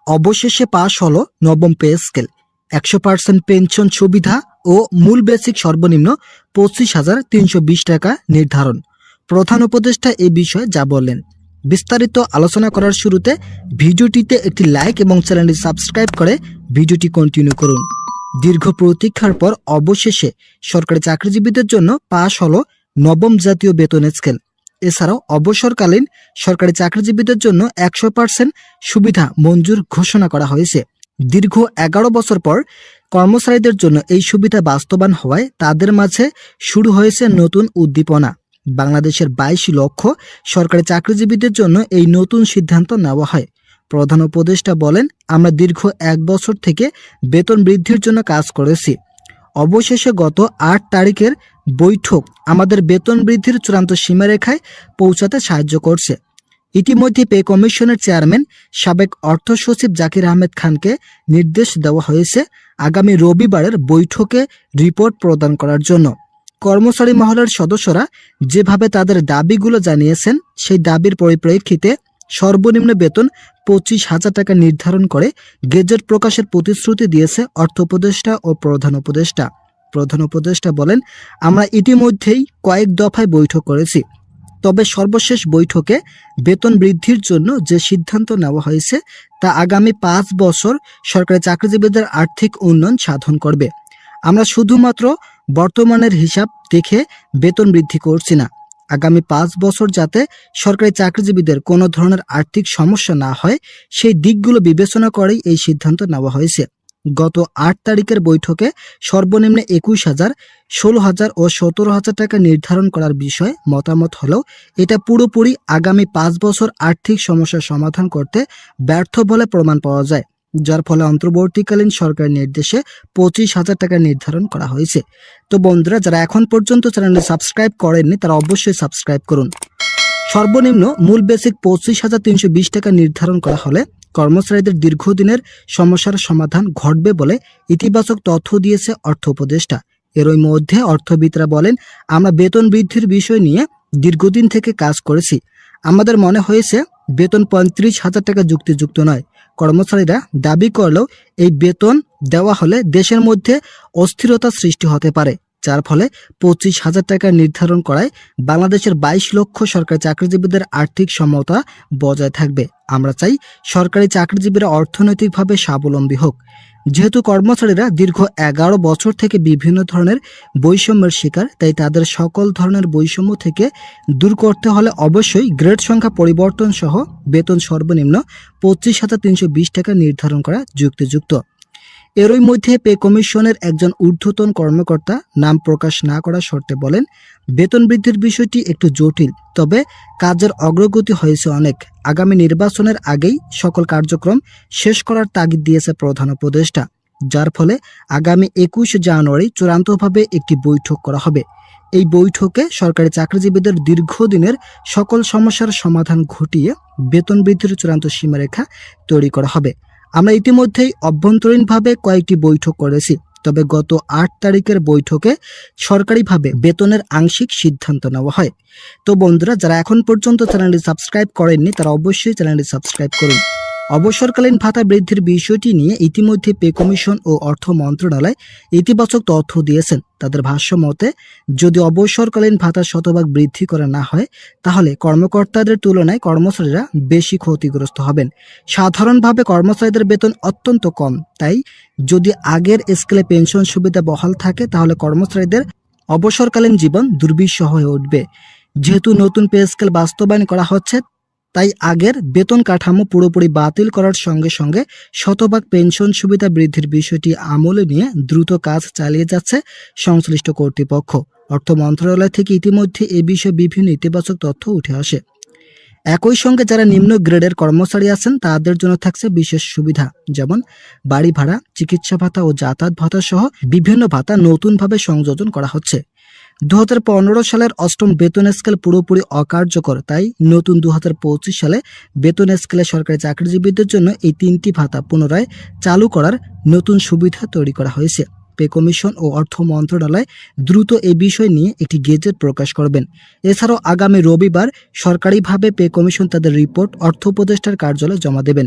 অবশেষে পাশ হলো নবম পে স্কেল। 100% পেনশন সুবিধা ও মূল বেসিক সর্বনিম্ন 25,320 টাকা নির্ধারণ। প্রধান উপদেষ্টা এই বিষয়ে যা বললেন, বিস্তারিত আলোচনা করার শুরুতে ভিডিওটিতে একটি লাইক এবং চ্যানেলটি সাবস্ক্রাইব করে ভিডিওটি কন্টিনিউ করুন। দীর্ঘ প্রতীক্ষার পর অবশেষে সরকারি চাকরিজীবীদের জন্য পাশ হলো নবম জাতীয় বেতন স্কেল। এছাড়াও অবসরকালীন সরকারি চাকরিজীবীদের জন্য 100% সুবিধা মঞ্জুর ঘোষণা করা হয়েছে। দীর্ঘ 11 বছর পর কর্মচারীদের জন্য এই সুবিধা বাস্তবায়ন হওয়ায় তাদের মাঝে শুরু হয়েছে নতুন উদ্দীপনা। বাংলাদেশের 22 লক্ষ সরকারি চাকরিজীবীদের জন্য এই নতুন সিদ্ধান্ত নেওয়া হয়। প্রধান উপদেষ্টা বলেন, আমরা দীর্ঘ 1 বছর থেকে বেতন বৃদ্ধির জন্য কাজ করেছি। অবশেষে গত 8 তারিখের বৈঠক আমাদের বেতন বৃদ্ধির চূড়ান্ত সীমারেখায় পৌঁছাতে সাহায্য করছে। ইতিমধ্যে পে কমিশনের চেয়ারম্যান সাবেক অর্থ সচিব জাকির আহমেদ খানকে নির্দেশ দেওয়া হয়েছে আগামী রবিবারের বৈঠকে রিপোর্ট প্রদান করার জন্য। কর্মচারী মহলের সদস্যরা যেভাবে তাদের দাবিগুলো জানিয়েছেন, সেই দাবির পরিপ্রেক্ষিতে সর্বনিম্ন বেতন 25,000 টাকা নির্ধারণ করে গেজেট প্রকাশের প্রতিশ্রুতি দিয়েছে অর্থ উপদেষ্টা ও প্রধান উপদেষ্টা। প্রধান উপদেষ্টা বলেন, আমরা ইতিমধ্যেই কয়েক দফায় বৈঠক করেছি, তবে সর্বশেষ বৈঠকে বেতন বৃদ্ধির জন্য যে সিদ্ধান্ত নেওয়া হয়েছে তা আগামী 5 বছর সরকারি চাকরিজীবীদের আর্থিক উন্নয়ন সাধন করবে। আমরা শুধুমাত্র বর্তমানের হিসাব দেখে বেতন বৃদ্ধি করছি না। আগামী 5 বছর যাতে সরকারি চাকরিজীবীদের কোনো ধরনের আর্থিক সমস্যা না হয়, সেই দিকগুলো বিবেচনা করেই এই সিদ্ধান্ত নেওয়া হয়েছে। গত 8 তারিখের বৈঠকে সর্বনিম্ন 21,000, 16,000 ও 17,000 টাকা নির্ধারণ করার বিষয়ে মতামত হলেও এটা পুরোপুরি আগামী 5 বছর আর্থিক সমস্যার সমাধান করতে ব্যর্থ বলে প্রমাণ পাওয়া যায়, যার ফলে অন্তর্বর্তীকালীন সরকারের নির্দেশে 25,000 টাকা নির্ধারণ করা হয়েছে। তো বন্ধুরা, যারা এখন পর্যন্ত চ্যানেলটি সাবস্ক্রাইব করেননি তারা অবশ্যই সাবস্ক্রাইব করুন। সর্বনিম্ন মূল বেসিক 25,320 টাকা নির্ধারণ করা হলে কর্মচারীদের দীর্ঘদিনের সমস্যার সমাধান ঘটবে বলে ইতিবাচক তথ্য দিয়েছে অর্থ উপদেষ্টা। এরই মধ্যে অর্থবিদরা বলেন, আমরা বেতন বৃদ্ধির বিষয় নিয়ে দীর্ঘদিন থেকে কাজ করেছি। আমাদের মনে হয়েছে বেতন 35,000 টাকা যুক্তিযুক্ত নয়। কর্মচারীরা দাবি করলেও এই বেতন দেওয়া হলে দেশের মধ্যে অস্থিরতা সৃষ্টি হতে পারে, যার ফলে 25,000 টাকা নির্ধারণ করায় বাংলাদেশের 22 লক্ষ সরকারি চাকরিজীবীদের আর্থিক সমতা বজায় থাকবে। আমরা চাই সরকারি চাকরিজীবীরা অর্থনৈতিকভাবে স্বাবলম্বী হোক। যেহেতু কর্মচারীরা দীর্ঘ 11 বছর থেকে বিভিন্ন ধরনের বৈষম্যের শিকার, তাই তাদের সকল ধরনের বৈষম্য থেকে দূর করতে হলে অবশ্যই গ্রেড সংখ্যা পরিবর্তন সহ বেতন সর্বনিম্ন 25,320 টাকা নির্ধারণ করা যুক্তিযুক্ত। এরই মধ্যে পে কমিশনের একজন ঊর্ধ্বতন কর্মকর্তা নাম প্রকাশ না করার শর্তে বলেন, বেতন বৃদ্ধির বিষয়টি একটু জটিল, তবে কাজের অগ্রগতি হয়েছে অনেক। আগামী নির্বাচনের আগেই সকল কার্যক্রম শেষ করার তাগিদ দিয়েছে প্রধান উপদেষ্টা, যার ফলে আগামী 21 জানুয়ারি চূড়ান্তভাবে একটি বৈঠক করা হবে। এই বৈঠকে সরকারি চাকরিজীবীদের দীর্ঘদিনের সকল সমস্যার সমাধান ঘটিয়ে বেতন বৃদ্ধির চূড়ান্ত সীমারেখা তৈরি করা হবে। আমরা ইতিমধ্যেই অভ্যন্তরীণভাবে কয়েকটি বৈঠক করেছি, তবে গত 8 তারিখের বৈঠকে সরকারিভাবে বেতনের আংশিক সিদ্ধান্ত নেওয়া হয়। তো বন্ধুরা, যারা এখন পর্যন্ত চ্যানেলটি সাবস্ক্রাইব করেননি তারা অবশ্যই চ্যানেলটি সাবস্ক্রাইব করুন। অবসরকালীন ভাতা বৃদ্ধির বিষয়টি নিয়ে ইতিমধ্যে পে কমিশন ও অর্থ মন্ত্রণালয় ইতিবাচক তথ্য দিয়েছেন। তাদের ভাষ্য মতে, যদি অবসরকালীন ভাতা শতভাগ বৃদ্ধি করা না হয়, তাহলে কর্মকর্তাদের তুলনায় কর্মচারীরা বেশি ক্ষতিগ্রস্ত হবেন। সাধারণভাবে কর্মচারীদের বেতন অত্যন্ত কম, তাই যদি আগের স্কেলে পেনশন সুবিধা বহাল থাকে তাহলে কর্মচারীদের অবসরকালীন জীবন দুর্বিষহ হয়ে উঠবে। যেহেতু নতুন পে স্কেল বাস্তবায়ন করা হচ্ছে, তাই আগের বেতন কাঠামো পুরোপুরি বাতিল করার সঙ্গে সঙ্গে শতভাগ পেনশন সুবিধা বৃদ্ধির বিষয়টি আমলে নিয়ে দ্রুত কাজ চালিয়ে যাচ্ছে সংশ্লিষ্ট কর্তৃপক্ষ। অর্থ মন্ত্রণালয় থেকে ইতিমধ্যে এ বিষয়ে বিভিন্ন ইতিবাচক তথ্য উঠে আসে। একই সঙ্গে যারা নিম্ন গ্রেডের কর্মচারী আছেন তাদের জন্য থাকছে বিশেষ সুবিধা, যেমন বাড়ি ভাড়া, চিকিৎসা ভাতা ও যাতায়াত ভাতা সহ বিভিন্ন ভাতা নতুনভাবে সংযোজন করা হচ্ছে। 2015 সালের 8ম বেতন স্কেল পুরোপুরি অকার্যকর, তাই নতুন 2025 সালে বেতন স্কেলে সরকারি চাকরিজীবীদের জন্য এই 3টি ভাতা পুনরায় চালু করার নতুন সুবিধা তৈরি করা হয়েছে। পে কমিশন ও অর্থ মন্ত্রণালয় দ্রুত এই বিষয় নিয়ে একটি গেজেট প্রকাশ করবেন। এছাড়াও আগামী রবিবার সরকারিভাবে পে কমিশন তাদের রিপোর্ট অর্থ উপদেষ্টার কার্যালয়ে জমা দেবেন।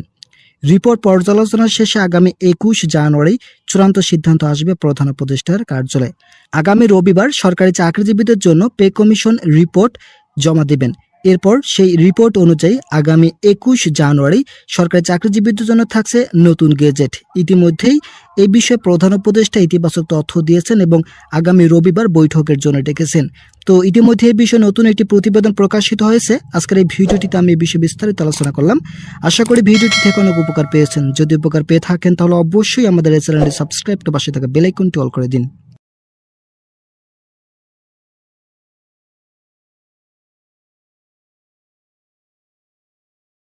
রিপোর্ট পর্যালোচনা শেষে আগামী 21 জানুয়ারি চূড়ান্ত সিদ্ধান্ত আসবে প্রধান উপদেষ্টার কার্যালয়ে। আগামী রবিবার সরকারি চাকরিজীবীদের জন্য পে কমিশন রিপোর্ট জমা দেবেন। এরপর সেই রিপোর্ট অনুযায়ী আগামী 21 জানুয়ারি সরকারি চাকরিজীবীদের জন্য থাকছে নতুন গেজেট। ইতিমধ্যেই এই বিষয়ে প্রধান উপদেষ্টা ইতিবাচক তথ্য দিয়েছেন এবং আগামী রবিবার বৈঠকের জন্য ডেকেছেন। তো ইতিমধ্যে এই বিষয়ে নতুন একটি প্রতিবেদন প্রকাশিত হয়েছে। আজকের এই ভিডিওটিতে আমি এই বিষয়ে বিস্তারিত আলোচনা করলাম। আশা করি ভিডিওটি থেকে অনেক উপকার পেয়েছেন। যদি উপকার পেয়ে থাকেন তাহলে অবশ্যই আমাদের এই চ্যানেলটি সাবস্ক্রাইব করে পাশে থাকা বেল আইকনটি অল করে দিন।